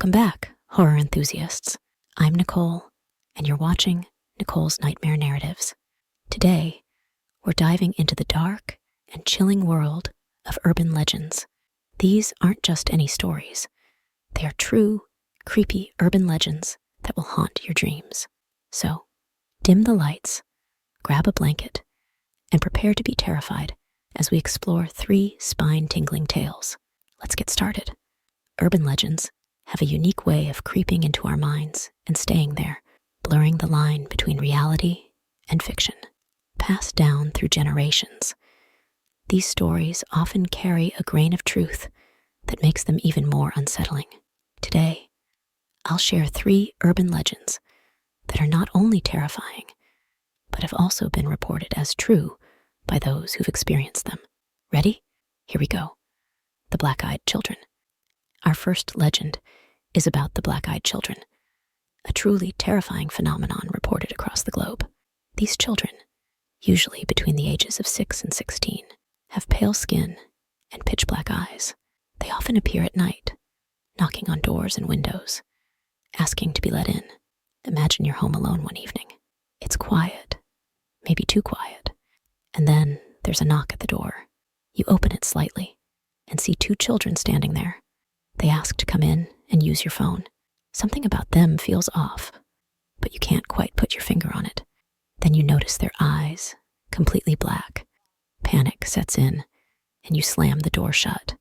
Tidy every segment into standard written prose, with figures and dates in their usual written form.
Welcome back, horror enthusiasts. I'm Nicole, and you're watching Nicole's Nightmare Narratives. Today, we're diving into the dark and chilling world of urban legends. These aren't just any stories. They are true, creepy urban legends that will haunt your dreams. So, dim the lights, grab a blanket, and prepare to be terrified as we explore 3 spine-tingling tales. Let's get started. Urban legends have a unique way of creeping into our minds and staying there, blurring the line between reality and fiction. Passed down through generations, these stories often carry a grain of truth that makes them even more unsettling. Today, I'll share 3 urban legends that are not only terrifying, but have also been reported as true by those who've experienced them. Ready? Here we go. The Black-Eyed Children. Our first legend is about the black-eyed children, a truly terrifying phenomenon reported across the globe. These children, usually between the ages of 6 and 16, have pale skin and pitch-black eyes. They often appear at night, knocking on doors and windows, asking to be let in. Imagine you're home alone one evening. It's quiet, maybe too quiet, and then there's a knock at the door. You open it slightly and see 2 children standing there. They ask to come in and use your phone. Something about them feels off, but you can't quite put your finger on it. Then you notice their eyes, completely black. Panic sets in, and you slam the door shut.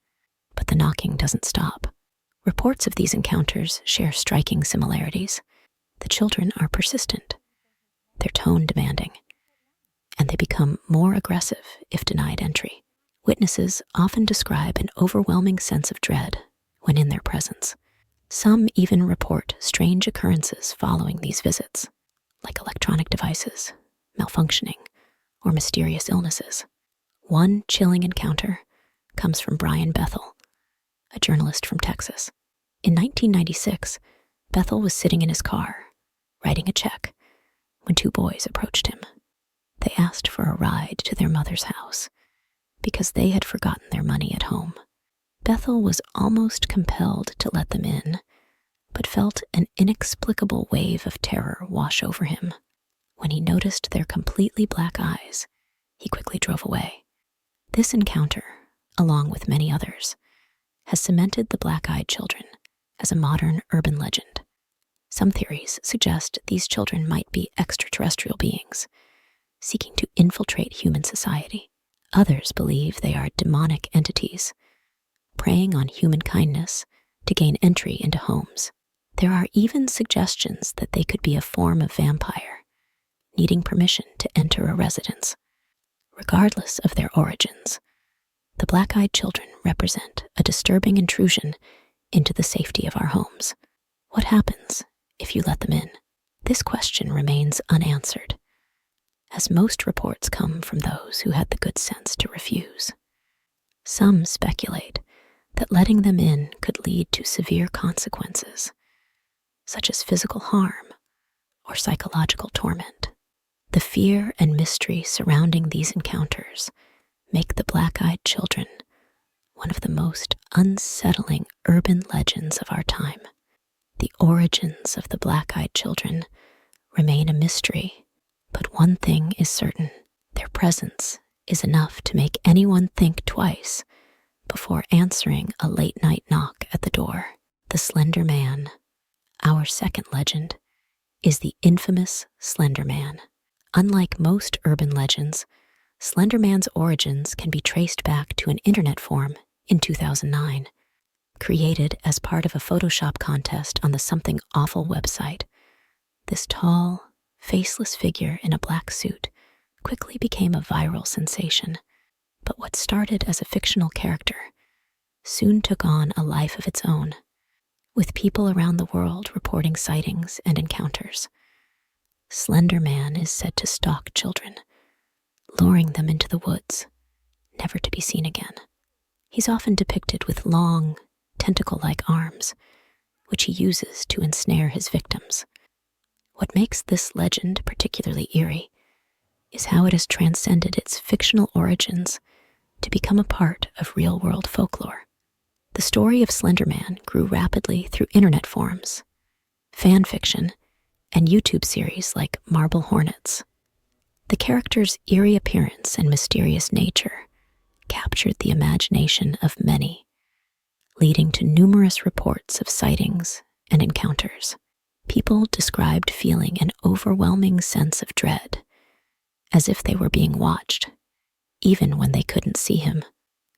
But the knocking doesn't stop. Reports of these encounters share striking similarities. The children are persistent, their tone demanding, and they become more aggressive if denied entry. Witnesses often describe an overwhelming sense of dread when in their presence. Some even report strange occurrences following these visits, like electronic devices malfunctioning or mysterious illnesses. One chilling encounter comes from Brian Bethel, a journalist from Texas. In 1996, Bethel was sitting in his car, writing a check, when 2 boys approached him. They asked for a ride to their mother's house because they had forgotten their money at home. Bethel was almost compelled to let them in, but felt an inexplicable wave of terror wash over him. When he noticed their completely black eyes, he quickly drove away. This encounter, along with many others, has cemented the black-eyed children as a modern urban legend. Some theories suggest these children might be extraterrestrial beings, seeking to infiltrate human society. Others believe they are demonic entities, preying on human kindness to gain entry into homes. There are even suggestions that they could be a form of vampire, needing permission to enter a residence. Regardless of their origins, the black-eyed children represent a disturbing intrusion into the safety of our homes. What happens if you let them in? This question remains unanswered, as most reports come from those who had the good sense to refuse. Some speculate that letting them in could lead to severe consequences, such as physical harm or psychological torment. The fear and mystery surrounding these encounters make the black-eyed children one of the most unsettling urban legends of our time. The origins of the black-eyed children remain a mystery, but one thing is certain: their presence is enough to make anyone think twice before answering a late-night knock at the door. The Slender Man. Our second legend is the infamous Slender Man. Unlike most urban legends, Slender Man's origins can be traced back to an internet forum in 2009. Created as part of a Photoshop contest on the Something Awful website, this tall, faceless figure in a black suit quickly became a viral sensation. But what started as a fictional character soon took on a life of its own, with people around the world reporting sightings and encounters. Slender Man is said to stalk children, luring them into the woods, never to be seen again. He's often depicted with long, tentacle-like arms, which he uses to ensnare his victims. What makes this legend particularly eerie is how it has transcended its fictional origins to become a part of real-world folklore. The story of Slender Man grew rapidly through internet forums, fan fiction, and YouTube series like Marble Hornets. The character's eerie appearance and mysterious nature captured the imagination of many, leading to numerous reports of sightings and encounters. People described feeling an overwhelming sense of dread, as if they were being watched, even when they couldn't see him.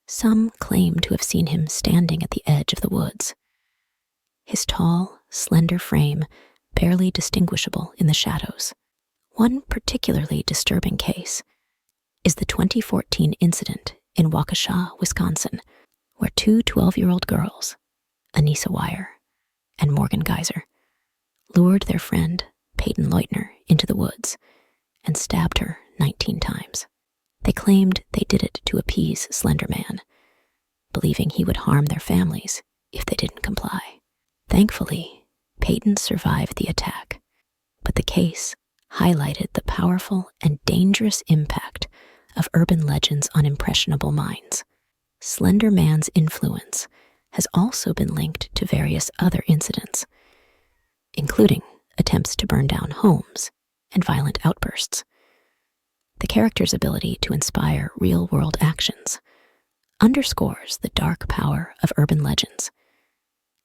Some claim to have seen him standing at the edge of the woods, his tall, slender frame barely distinguishable in the shadows. One particularly disturbing case is the 2014 incident in Waukesha, Wisconsin, where two 12-year-old girls, Anissa Wire and Morgan Geyser, lured their friend, Peyton Leutner, into the woods and stabbed her 19 times. They claimed they did it to appease Slender Man, believing he would harm their families if they didn't comply. Thankfully, Peyton survived the attack, but the case highlighted the powerful and dangerous impact of urban legends on impressionable minds. Slender Man's influence has also been linked to various other incidents, including attempts to burn down homes and violent outbursts. The character's ability to inspire real-world actions underscores the dark power of urban legends,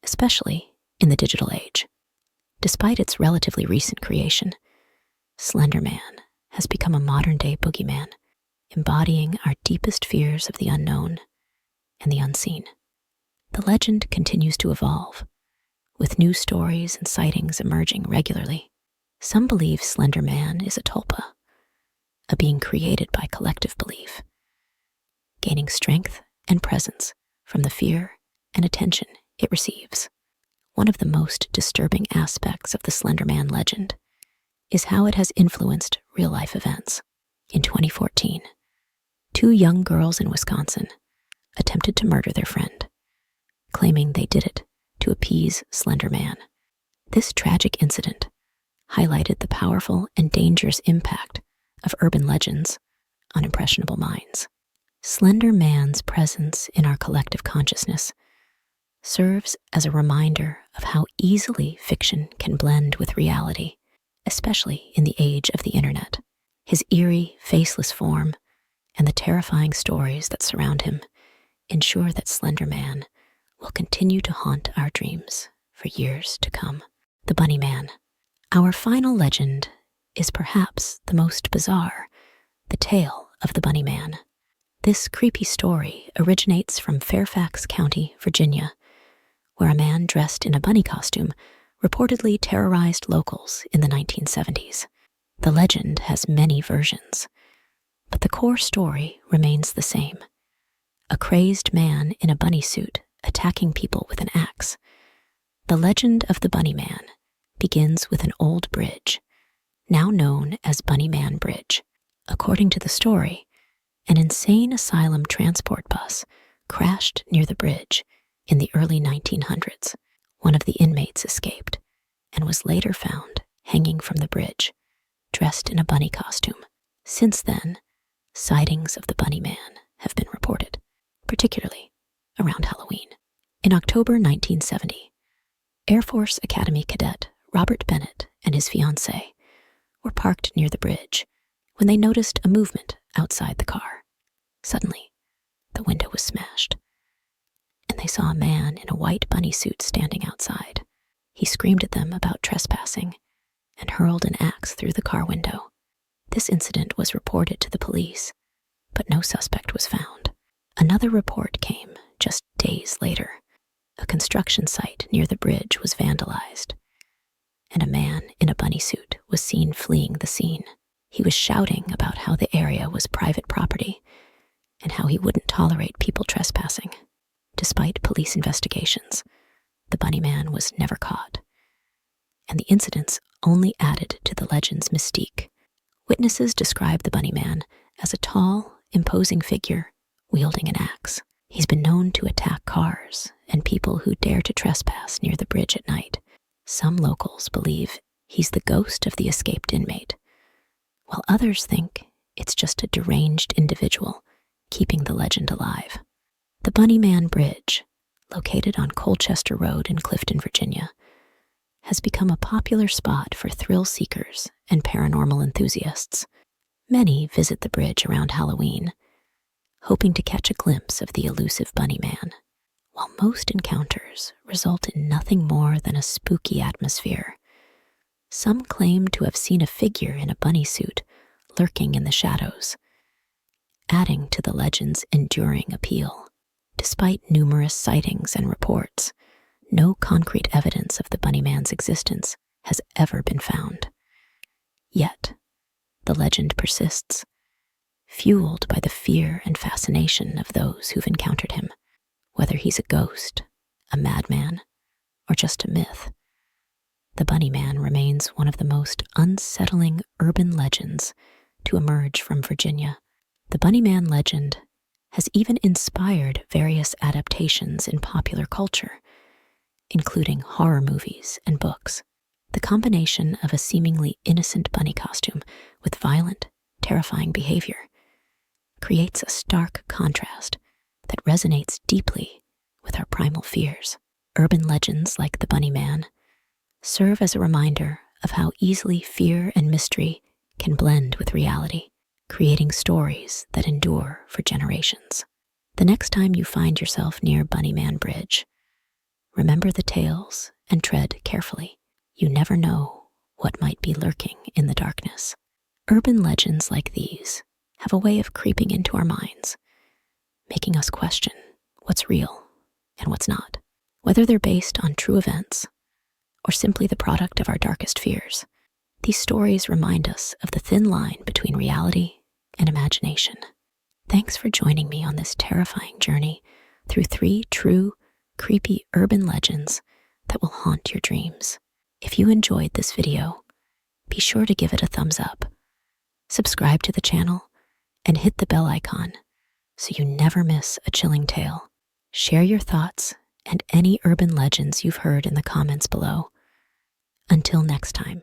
especially in the digital age. Despite its relatively recent creation, Slender Man has become a modern-day boogeyman, embodying our deepest fears of the unknown and the unseen. The legend continues to evolve, with new stories and sightings emerging regularly. Some believe Slender Man is a tulpa, a being created by collective belief, gaining strength and presence from the fear and attention it receives. One of the most disturbing aspects of the Slender Man legend is how it has influenced real-life events. In 2014, two young girls in Wisconsin attempted to murder their friend, claiming they did it to appease Slender Man. This tragic incident highlighted the powerful and dangerous impact of urban legends on impressionable minds. Slender Man's presence in our collective consciousness serves as a reminder of how easily fiction can blend with reality, especially in the age of the internet. His eerie, faceless form and the terrifying stories that surround him ensure that Slender Man will continue to haunt our dreams for years to come. The Bunny Man. Our final legend is perhaps the most bizarre, the tale of the Bunny Man. This creepy story originates from Fairfax County, Virginia, where a man dressed in a bunny costume reportedly terrorized locals in the 1970s. The legend has many versions, but the core story remains the same: a crazed man in a bunny suit attacking people with an axe. The legend of the Bunny Man begins with an old bridge, now known as Bunny Man Bridge. According to the story, an insane asylum transport bus crashed near the bridge in the early 1900s. One of the inmates escaped and was later found hanging from the bridge, dressed in a bunny costume. Since then, sightings of the Bunny Man have been reported, particularly around Halloween. In October 1970, Air Force Academy cadet Robert Bennett and his fiancée were parked near the bridge when they noticed a movement outside the car. Suddenly, the window was smashed, and they saw a man in a white bunny suit standing outside. He screamed at them about trespassing and hurled an axe through the car window. This incident was reported to the police, but no suspect was found. Another report came just days later. A construction site near the bridge was vandalized, and a man in a bunny suit was seen fleeing the scene. He was shouting about how the area was private property and how he wouldn't tolerate people trespassing. Despite police investigations, the Bunny Man was never caught, and the incidents only added to the legend's mystique. Witnesses describe the Bunny Man as a tall, imposing figure wielding an axe. He's been known to attack cars and people who dare to trespass near the bridge at night. Some locals believe he's the ghost of the escaped inmate, while others think it's just a deranged individual keeping the legend alive. The Bunny Man Bridge, located on Colchester Road in Clifton, Virginia, has become a popular spot for thrill seekers and paranormal enthusiasts. Many visit the bridge around Halloween, hoping to catch a glimpse of the elusive Bunny Man, while most encounters result in nothing more than a spooky atmosphere. Some claim to have seen a figure in a bunny suit lurking in the shadows, adding to the legend's enduring appeal. Despite numerous sightings and reports, no concrete evidence of the Bunny Man's existence has ever been found. Yet, the legend persists, fueled by the fear and fascination of those who've encountered him. Whether he's a ghost, a madman, or just a myth, the Bunny Man remains one of the most unsettling urban legends to emerge from Virginia. The Bunny Man legend has even inspired various adaptations in popular culture, including horror movies and books. The combination of a seemingly innocent bunny costume with violent, terrifying behavior creates a stark contrast that resonates deeply with our primal fears. Urban legends like the Bunny Man serve as a reminder of how easily fear and mystery can blend with reality, creating stories that endure for generations. The next time you find yourself near Bunny Man Bridge, remember the tales and tread carefully. You never know what might be lurking in the darkness. Urban legends like these have a way of creeping into our minds, making us question what's real and what's not. Whether they're based on true events or simply the product of our darkest fears, these stories remind us of the thin line between reality and imagination. Thanks for joining me on this terrifying journey through 3 true, creepy urban legends that will haunt your dreams. If you enjoyed this video, be sure to give it a thumbs up, subscribe to the channel, and hit the bell icon so you never miss a chilling tale. Share your thoughts and any urban legends you've heard in the comments below. Until next time.